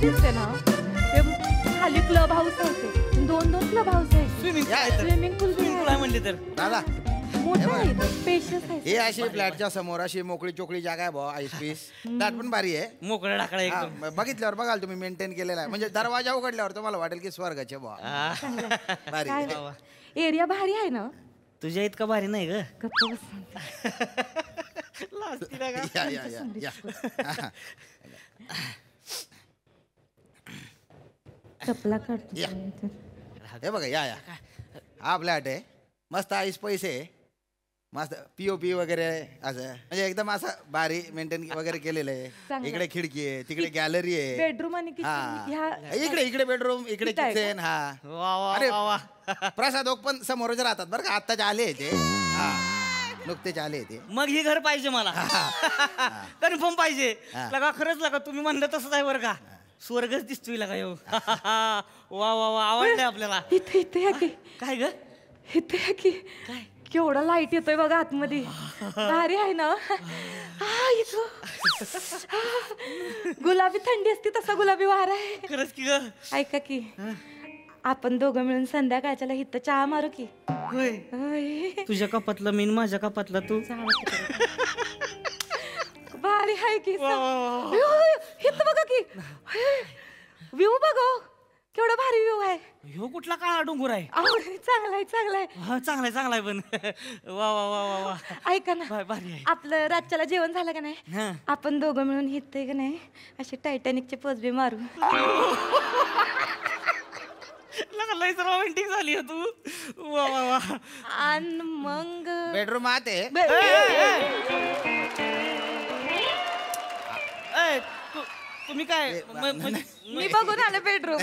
दिसते ना ते खाली क्लब हाऊस आहे, 2 क्लब हाऊस आहे, स्विमिंग पूल आहे म्हणले तर दादा मोठा आहे, स्पेशियस आहे. हे अशी फ्लॅटच्या समोर अशी मोकळी चोकळी जागा आहे भाऊ, आईस पीस. फ्लॅट पण भारी आहे. मोकळा डाकळा एकदम. हा, बघितल्यावर बघाल तुम्ही मेंटेन केलेला आहे. म्हणजे दरवाजा उघडल्यावर तुम्हाला वाटेल की स्वर्गाचे भाऊ. भारी आहे. एरिया भारी आहे ना. तुझ्या इतका भारी नाही ग. गप्प बस. या या या या. चपला काढतो. या. हे बघा या या. हा फ्लॅट आहे, मस्त आईस पैसे, मस्त पीओपी वगैरे असं, म्हणजे एकदम असं भारी मेंटेन वगैरे केलेलं आहे. इकडे खिडकी आहे, तिकडे गॅलरी आहे, बेडरूम आणि इकडे बेडरूम, इकडे किचन. हा अरे प्रसाद पण समोरच राहतात बरं का, आत्ताच आले ते. हा नुकतेच आले ते. मग ही घर पाहिजे मला, कन्फर्म पाहिजे. लगा खरंच लगा तुम्ही म्हणलं तसंच आहे बरं का. स्वर्गच दिसतोय लगा येऊ. वा वा वा आवडलंय आपल्याला. इथे इथे या की. काय ग इथे या की. काय केवढा लाईट येतोय बघा आतमध्ये. भारी आहे ना. गुलाबी थंडी असते तसा गुलाबी वारा आहे. खरंच की ग. ऐका की आपण दोघं मिळून संध्याकाळच्याला इथं चहा मारू की. होय तुझ्या कपातला मी माझ्या कपातला तू. भारी आहे की. इथं बघा की व्ह्यू बघा केवढा भारी व्ह्यू आहे. ह्यो कुठला काळा डोंगर आहे. चांगला आहे चांगला आहे. हा चांगलाय चांगलाय पण. वा वा वा वा वा. ऐका ना भारी आहे. आपलं रातच्याला जेवण झालं का नाही, आपण दोघं मिळून हिते का नाही असे टायटॅनिकचे पोचबे मारू. लईच रोमॅन्टिक झाली तू. वा वा वा. आणि मग बेडरूम आत आहे. तुम्ही काय मी बघून आले बेडरूम.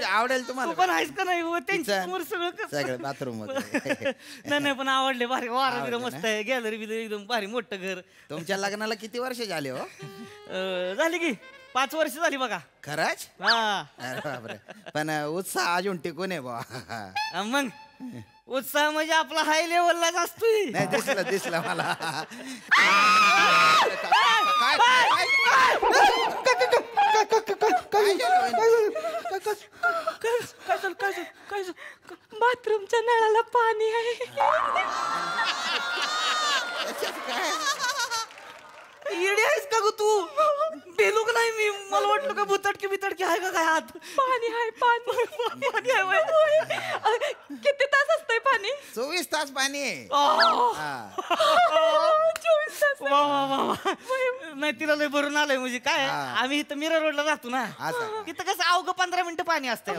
आवडेल तुम्हाला. तू पण आहेस का नाही त्यांच्यासमोर सगळं बाथरूम नाही पण आवडले. भारी वारा बिरा मस्त आहे, गॅलरी बिलरी एकदम भारी मोठं घर. तुमच्या लग्नाला किती वर्ष झाले हो? झाली की 5 वर्ष झाली बघा. खरंच? हा. अरे बापरे. पण उत्साह अजून टिकून आहे बा. मग उत्साह म्हणजे आपला हाय लेवललाच असतोय. नाही दिसलं मला. बाथरूमच्या नळाला पाणी आहे. येडी आहेस का ग तू? बेलूक नाही मी. मला वाटलं का भुतडकी बितडकी आहे का काय हात. पाणी आहे पाणी आहे. किती तास असतंय पाणी? 24 तास पाणी आहे. 24 तास. वा वा वा. नाही तिला लय भरून आलंय. म्हणजे काय आम्ही इथं मिरर रोडला राहतो ना, तिथं कसं अवघं 15 मिनिटं पाणी असतं.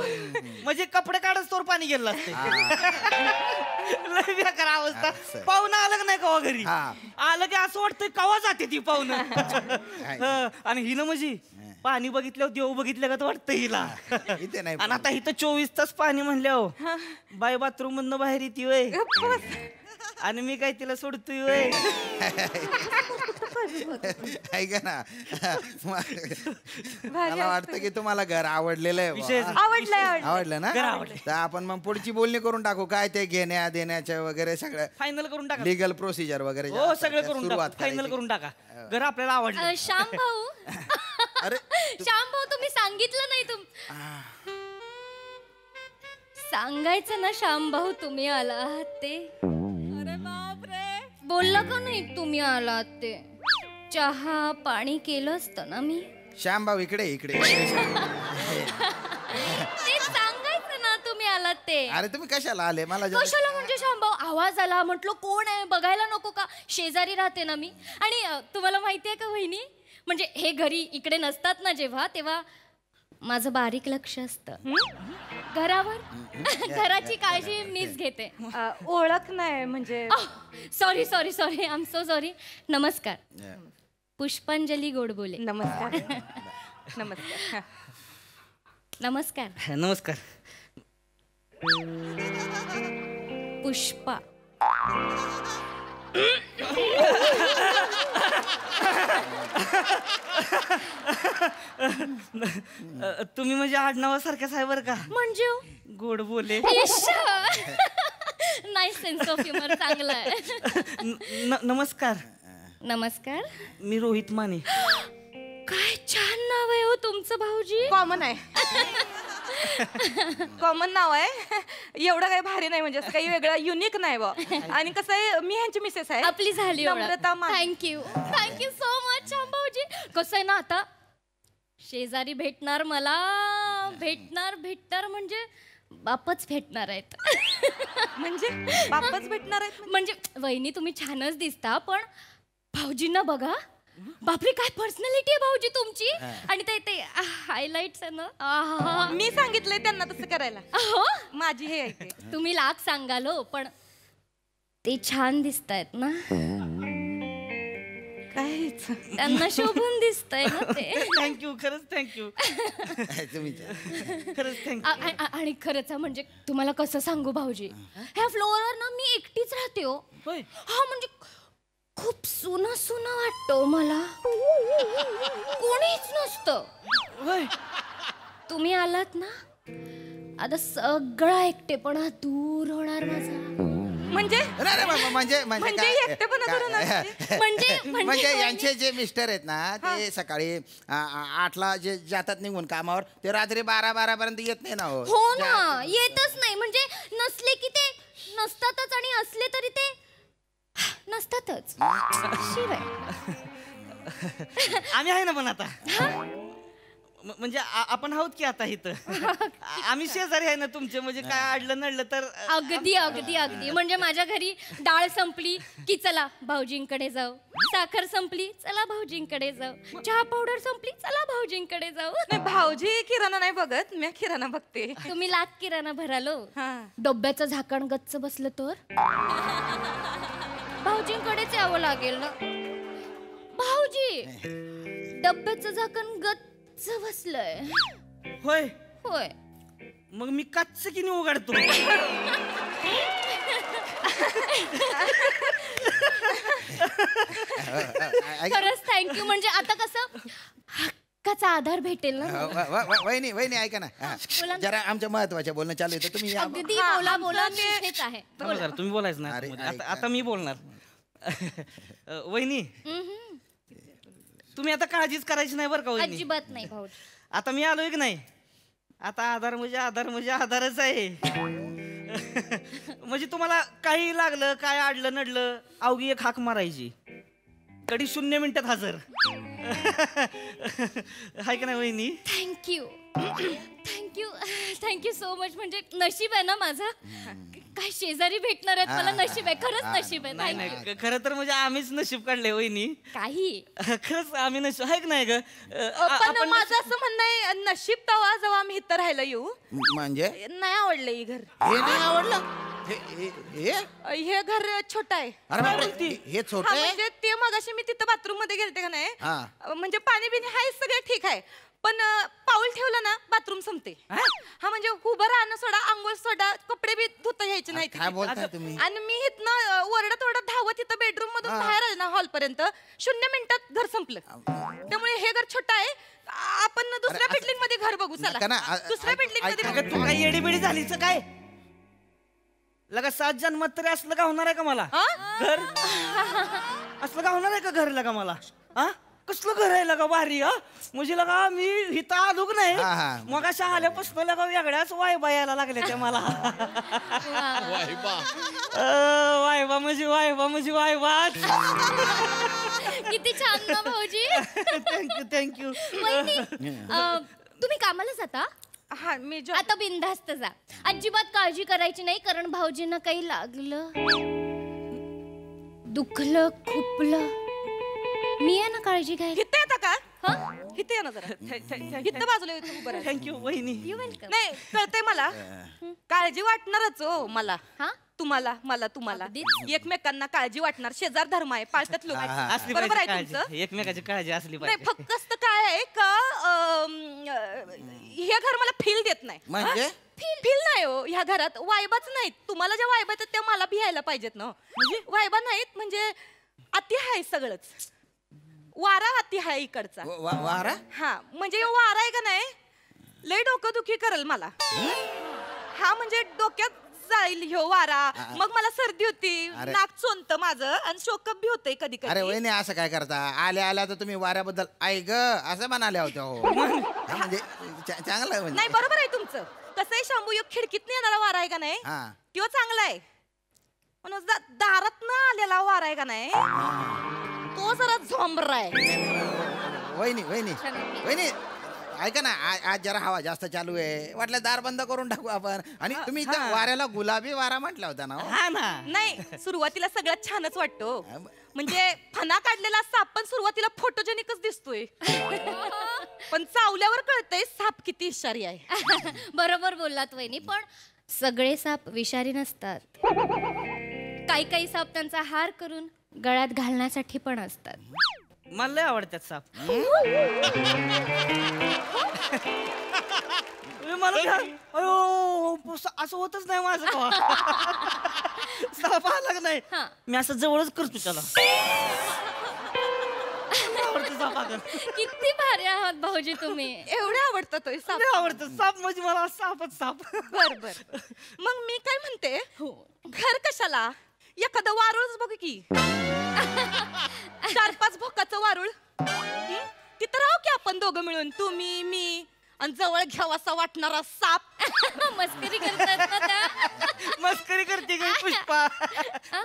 म्हणजे कपडे काढत तोर पाणी गेलं असते. लय बेकार अवस्था. पाहुणं आलं का नाही कवा घरी, आलं की असं वाटतंय कवा जाते ती पाहुणं. आणि हिनं म्हणजे पाणी बघितल्यावर देव बघितलं का वाटतं हिला. आणि आता इथं 24 तास पाणी म्हणल्यावर बाय बाथरूम मधनं बाहेर येते वय, आणि मी काय तिला सोडतोय वय. ऐका ना, मला वाटतं की तुम्हाला घर आवडलेलं आहे. आवडलं ना? तर आपण मग पुढची बोलणी करून टाकू. काय ते घेण्या देण्याच्या वगैरे सगळं फायनल करून टाका. लिगल प्रोसिजर वगैरे हो सगळं करून टाका. फायनल करून टाका. घर आपल्याला आवडलं. श्याम भाऊ. अरे श्याम भाऊ तुम्ही सांगितलं नाही. सांगायचं ना श्याम भाऊ तुम्ही आलात ते. अरे बापरे. बोललं का नाही तुम्ही आलात ते. चहा पाणी केलं असतं ना मी. श्याम भाऊ इकडे ते सांगायचं ना तुम्ही आलात ते. अरे तुम्ही कशाला आले? मला कशाला म्हणजे श्याम भाऊ आवाज आला म्हटलं कोण आहे बघायला नको का. शेजारी राहते ना मी. आणि तुम्हाला माहितीये का वहिनी, म्हणजे हे घरी इकडे नसतात ना जेव्हा, तेव्हा माझं बारीक लक्ष असतं घरावर. घराची काळजी मीच घेते. ओळख नाही म्हणजे. Sorry sorry sorry I am so sorry. नमस्कार. पुष्पांजली गोडबोले. नमस्कार. नमस्कार. नमस्कार. नमस्कार. पुष्पा. तुम्ही म्हणजे आडनावासारख्याच आहे बरं का. म्हणजे गोड बोले. Nice sense of humour. चांगला आहे. नमस्कार. नमस्कार. मी रोहित माने. काय छान नाव आहे हो तुमचं भाऊजी? कॉमन आहे. कॉमन नाव आहे. एवढं काही भारी नाही, म्हणजे असं काही वेगळं युनिक नाही बा. आणि कसं आहे, मी ह्यांची मिसेस आहे. आपली झाली नम्रता थँक्यू सो मच भाऊजी. कसं आहे ना, आता शेजारी भेटणार मला, भेटणार म्हणजे बापच भेटणार आहेत. म्हणजे बापच भेटणार आहेत म्हणजे वहिनी तुम्ही छानच दिसता, पण भाऊजींना बघा. बापरे, काय पर्सनॅलिटी आहे भाऊजी तुमची. आणि ते हायलाइट्स आहे ना, मी सांगितलंय त्यांना तसं करायला. माझी हे ऐकते. तुम्ही लाख सांगाल हो, पण ते छान दिसतायत ना. काहीच त्यांना शोभून दिसतंय ना ते. थँक्यू, खरंच थँक्यू. खरंच थँक्यू. आणि खरंच म्हणजे तुम्हाला कसं सांगू भाऊजी, ह्या फ्लोअरवर ना मी एकटीच राहते हो. हा म्हणजे खूप सुना वाटतो मला. कोणीच नसतं. तुम्ही आलात ना, आता सगळा एकटेपणा दूर होणार माझा. म्हणजे म्हणजे यांचे जे मिस्टर आहेत ना, ते सकाळी 8ला जे जातात निघून कामावर, ते रात्री 12 पर्यंत येत नाही ना. हो ना, येतच नाही. म्हणजे नसले की ते नसतातच, आणि असले तरी ते नसतातच. शिवाय आम्ही आहे ना पण आता. म्हणजे आपण आहोत की आता इथं. आम्ही शेजारी आहे ना तुमचे. म्हणजे काय अडलं नडलं तर. अगदी म्हणजे माझ्या घरी डाळ संपली की चला भाऊजींकडे जाऊ, साखर संपली चला भाऊजींकडे जाऊ, चहा पावडर संपली चला भाऊजींकडे जाऊ. नाही, भाऊजी किराणा नाही बघत, मी किराणा बघते. तुम्ही लाख किराणा भरालो. डब्याचं झाकण गच्च बसलं तर भाऊजींकडेच यावं लागेल ना. भाऊजी, डब्याचं झाकण गच्च बसलंय. होय होय. मग मी कच्च किनी उघडतो. खरंच थँक्यू. म्हणजे आता कसं हक्काचा आधार भेटेल ना. वहिनी ऐका ना, जरा आमच्या महत्वाच्या बोलणं चालू आहे, तुम्ही अगदी बोला तेच आहे. तुम्ही बोलायचं ना. आता मी बोलणार. वहिनी, तुम्ही आता काळजीच करायची नाही बरं का वहिनी. अजिबात नाही भाऊ. आता मी आलोय की नाही, आता आधार म्हणजे आधारच आहे. म्हणजे तुम्हाला काही लागलं, काय अडलं नडलं, अवघी एक हाक मारायची, कधी 0 मिनिटात हजर. हाय का नाही वहिनी? Thank you so much. म्हणजे नशीब आहे ना माझं, काय शेजारी भेटणार आहेत मला. नशीब आहे, खरंच नशीब आहे. नाही, खरं तर म्हणजे आम्हीच नशीब काढले वहिनी. काही खरंच आम्ही नशीब आहे की नाही ग. पण माझं असं म्हणणं आहे, नशीब तवा जेव्हा आम्ही इथं राहायला येऊ. म्हणजे नाही आवडलं हे घर. हे नाही आवडलं. हे घर छोटं आहे. हे छोटं आहे. म्हणजे ते मगाशी मी तिथं बाथरूम मध्ये गेलते का नाही, म्हणजे पाणी बिणी हाय सगळं ठीक आहे, पण पाऊल ठेवलं ना बाथरूम संपते. हा म्हणजे उभं राहणं सोडा, आंघोळ सोडा, कपडे बी धुता यायचे नाही. काय बोलताय तुम्ही? आणि मी इथनं ओरडत धावत इथं बेडरूम मधून बाहेर आले ना हॉल पर्यंत, 0 मिनिटात घर संपलं. त्यामुळे हे घर छोटं आहे. आपण दुसऱ्या बिल्डिंग मध्ये घर बघू. चला दुसऱ्या बिल्डिंग मध्ये. तू काय येडीबिडी झालीच काय? लगा 7 जन्मात तरी असलं का होणार आहे का मला घर? असलं का होणार आहे का घर लगा मला? कसलं घर आहे लगा भारी. म्हणजे लगा मी इथं आलो की नाही, मग अशा आल्यापासून लगा वेगळ्याच वायबा यायला लागल्या त्या मला. वायबा म्हणजे वायबा. किती छान ना भाऊजी. थँक्यू. तुम्ही कामाला जाता? हा, मी आता बिनधास्त जा, अजिबात काळजी करायची नाही. कारण भाऊजींना काही लागलं, दुखलं, खुपलं, मी आहे ना काळजी घ्यायला. इथे येता का? इथे ये ना जरा. इथं बाजूला उभं राहा. थँक्यू वहिनी. नाही, कळतंय मला, काळजी वाटणारच हो मला. तुम्हाला तुम्हाला एकमेकांना काळजी वाटणार. शेजार धर्म आहे, पाळतात लोक. बरोबर आहे तुमचं. एकमेकाची काळजी असली नाही, फक्त काय आहे का, हे घर मला फील देत नाही. म्हणजे फील नाही हो ह्या घरात. वायबाच नाहीत. तुम्हाला ज्या वायबा आहेत त्या मला भियायला पाहिजेत ना. म्हणजे वायबा नाहीत, म्हणजे अति आहे सगळंच. वारा अति आहे इकडचा. वारा? हा, म्हणजे वारा आहे का नाही, लय डोकं दुखी करल मला. हा म्हणजे डोक्यात जाईल ह्यो वारा मग मला सर्दी होती अरे. नाक चोंत माझं आणि शोकअप बी होतंय कधी अरे कधी वहिनी असं काय करता आल्या आल्या तर तुम्ही वाऱ्याबद्दल ऐक असं म्हणाल्या होत्या हो हा, म्हणजे चांगलं आहे नाही म्हणजे बरोबर आहे तुमचं कसं आहे शांभू ह्यो खिडकीत येणारा वारा आहे का नाही हा तो चांगला आहे पण दारात न आलेला वारा आहे का नाही तो जरा झोंबरा आहे वहिनी वहिनी वहिनी ऐका ना आज जरा हवा जास्त चालू आहे वाटलं दार बंद करून टाकू आपण आणि तुम्ही इथं वाऱ्याला गुलाबी वारा म्हटला होता ना हो? हा ना नाही सुरुवातीला सगळ्यात छानच वाटतो म्हणजे फणा काढलेला साप पण सुरुवातीला फोटोजेनिकच दिसतोय पण चावल्यावर कळतंय साप किती इशारी आहे बरोबर बोललात वहिनी पण सगळे साप विषारी नसतात काही काही साप त्यांचा हार करून गळ्यात घालण्यासाठी पण असतात मला लय आवडतात साप मला अयो असं होतच नाही माझं कवा. साप आला का नाही हा. मी असं जवळच करतो त्याला आवडतं सापाकडं. किती भारी आहात भाऊजी तुम्ही एवढे आवडतं तो साप लय आवडतं साप म्हणजे मला सापच साप बर बर मग मी काय म्हणते घर कशाला एखादं वारुळच बघ की 4-5 भोकाचं वारुळ तिथं राहू की आपण दोघं मिळून तुम्ही मी आणि जवळ घ्यावासा वाटणारा साप मस्करी करतात ना त्या मस्करी करते ग पुष्पा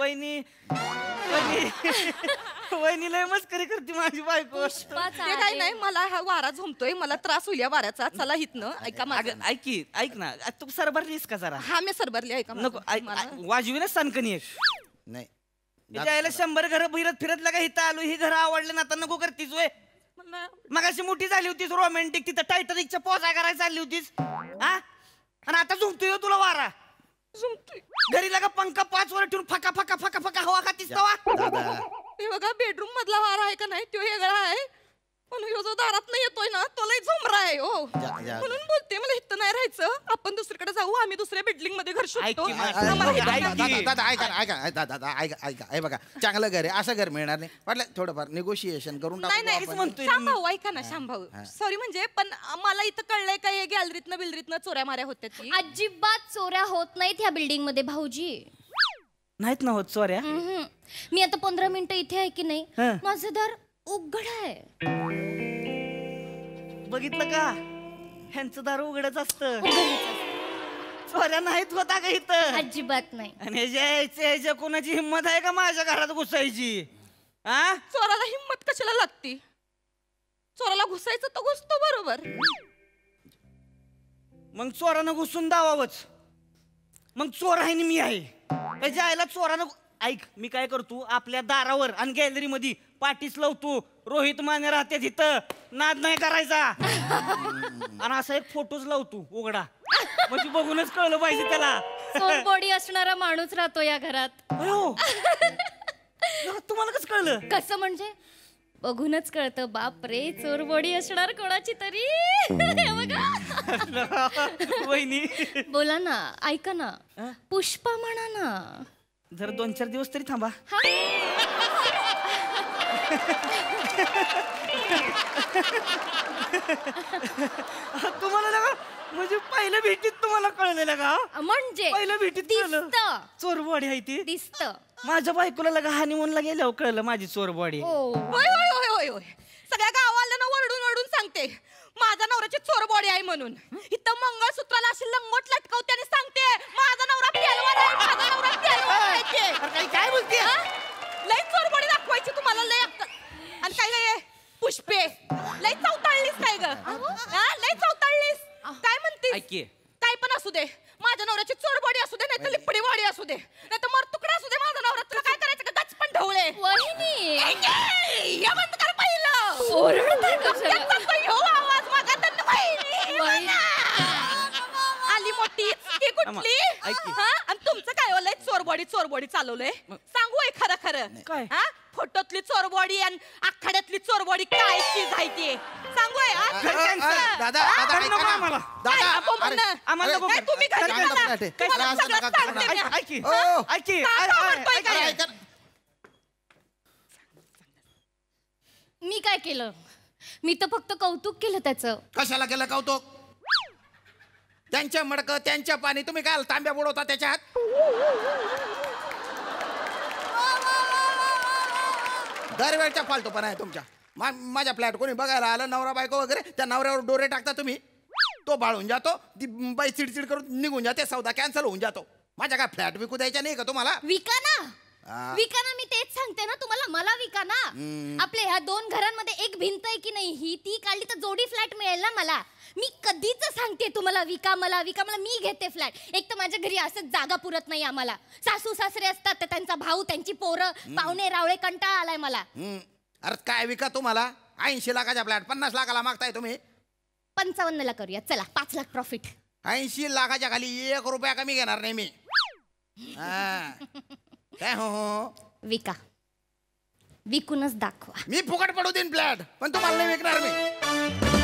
वहिनी वहिनी लय मस्करी करते माझी बायको पुष्पाचा ते काय आहे. नाही मला हा वारा झोमतोय मला त्रास होईल या वाऱ्याचा चला हितनं ऐका माझं अगं, ऐक की ऐक ना तू सरभरलीस का जरा हा मी सरबरली ऐका नको माझं. मला- वाजवी ना सनकनी एक नाही यायला 100 घर फिरत लागा इथं आलो ही घर आवडले ना आता नको करतीस वय मला- मग अशी मोठी झाली होतीस रोमॅन्टिक तिथं टायटनिकच्या पोचा करायला चालली होतीस हा आणि आता झुमतोय हो तुला वारा झोमतोय. घरी लागा पंखा 5 वर ठेवून फका फका फका फका हवा खातीस तवा दादा हे बघा बेडरूम मधला वारा आहे का नाही तो वेगळा आहे पण ह्यो जो दारात नाही येतोय ना तो लय झोमरा आहे हो जा. म्हणून बोलते मला इथं नाही राहायचं आपण दुसरीकडे जाऊ आम्ही दुसऱ्या बिल्डिंग मध्ये घर शोधतो ऐक की, आम्हाला ऐक इथं की. नाही- दादा ऐका दादा ऐका हे बघा चांगलं घर आहे असं घर मिळणार नाही वाटलं थोडंफार निगोशिएशन करून नाही टाकू नाही आपण. म्हणतोय शाम भाऊ ऐका ना शाम भाऊ सॉरी म्हणजे पण मला इथं कळलंय का हे गॅलरीतनं बिलरीतनं चोऱ्या माऱ्या होत्या ती अजिबात चोऱ्या होत नाहीत ह्या बिल्डिंग मध्ये भाऊजी नाहीत ना होत चोऱ्या हम्म. मी आता 15 मिनिटं इथे आहे की नाही हं. माझं दार उघड आहे बघितलं का ह्यांचं दार उघडच असतं चोऱ्या नाहीत होता का इथं अजिबात नाही आणि ह्याच्या कोणाची हिंमत आहे का माझ्या घरात घुसायची हा चोराला हिंमत कशाला लागती चोराला घुसायचं तर घुसतो बरोबर मग चोरानं घुसून दावावच मग चोर आहे आणि मी आहे त्याच्या आईला चोरानं ऐक मी काय करतो आपल्या दारावर आणि गॅलरी मध्ये पाठीच लावतो रोहित माने राहते तिथं नाद नाही करायचा आणि असा एक फोटोच लावतो उघडा म्हणजे बघूनच कळलं पाहिजे त्याला चोर बॉडी असणारा माणूस राहतो या घरात अयो तुम्हाला कसं कळलं कसं म्हणजे बघूनच कळतं बाप रे चोर बॉडी असणार कोणाची तरी हे बघा. वहिनी बोला ना ऐका ना पुष्पा म्हणा ना जर 2-4 दिवस तरी थांबा हा? तुम्हाला लगा म्हणजे पहिल्या भेटीत तुम्हाला कळलेलं का म्हणजे पहिल्या भेटीत कळलं दिसत चोरबॉडी आहे ती दिसत माझ्या बायकोला लगा हानिमूनला गेल्यावर कळलं माझी चोरबॉडी हो होय होय होय होय होय सगळ्या गावाला वरडून वरडून सांगते माझा नवऱ्याची चोर बॉडी आहे म्हणून इथं मंगळसूत्राला अशी लंगोट लटकवते आणि सांगते माझा नवरा पेलवान आहे माझा नवरा पेलवान आहे ते. काय बोलते हा? लय चोर बॉडी दाखवायची तुम्हाला लय अक्कल. आणि काय लय पुष्पे लय चौताळलीस काय ग हा? लय चौताळलीस काय म्हणतीस ऐक की. काय पण असू दे माझ्या नवऱ्याची चोर बॉडी असू दे नाही तर लिपडी बॉडी असू दे नाही तर मर तुकडा असू दे माझा नवरा तुला काय करायचं का गचपण ढवळे वहिनी हे बंद कर पहिलं ओरडताय कशाला? त्याचा ह्यो आवाज माझा तर वहिनी वहिनी. आली मोठी की कुठली ऐक की. हा? आणि तुमचं काय लय चोर बॉडी चालवलंय सांगू आहे खरं खरं काय? हा फोटोतली चोर बॉडी आणि आखाड्यातली चोर बॉडी काय चीज आहे ती सांगू आहे हा? दादा हा? दादा ऐका ना. आम्हाला. काय दादा आपण म्हणणं? आम्हाला नको काय कर. तुम्ही घरी काय जा. नको. तुम्हाला असं सगळं नका करू सांगते ना. मी. ऐक की. ओ. ऐक की. का म्हणतोय काय? ऐका. मी काय केलं मी तर फक्त कौतुक केलं त्याचं कशाला केलं कौतुक त्यांच्या मडकं त्यांच्या पाणी, तुम्ही काय तांब्या बुडवता त्याच्यात? दरवेळच्या फालतूपणा आहे तुमच्या. माझ्या फ्लॅट कोणी बघायला आलं, नवरा बायको वगैरे, त्या नवऱ्यावर डोरे टाकता तुम्ही. तो बाळून जातो, ती बाई चिडचिड करून निघून जाते, सौदा कॅन्सल होऊन जातो. माझ्या काय फ्लॅट विकू द्यायच्या नाही का तुम्हाला? विका ना, विका ना, मी तेच सांगते ना तुम्हाला, मला विका ना. आपल्या ह्या 2 घरांमध्ये एक भिंत आहे की नाही, ही ती काढली तर जोडी फ्लॅट मिळेल ना मला. मी कधीच सांगते तुम्हाला विका मला, विका मला. मी घेते फ्लॅट. एक तर माझ्या घरी असंच जागा पुरत नाही आम्हाला. सासू सासरे असतात, तर त्यांचा भाऊ, त्यांची पोरं, पाहुणे रावळे, कंटाळा आलाय मला. अरे काय विका तुम्हाला? 80 लाखाच्या फ्लॅट 50 लाखाला मागताय तुम्ही. 55 ला करूया चला, 5 लाख प्रॉफिट. 80 लाखाच्या खाली 1 रुपया कमी घेणार नाही मी. काय हो विका, विकूनच दाखवा. मी फुकट पडू देईन फ्लॅट, पण तुम्हाला नाही विकणार मी.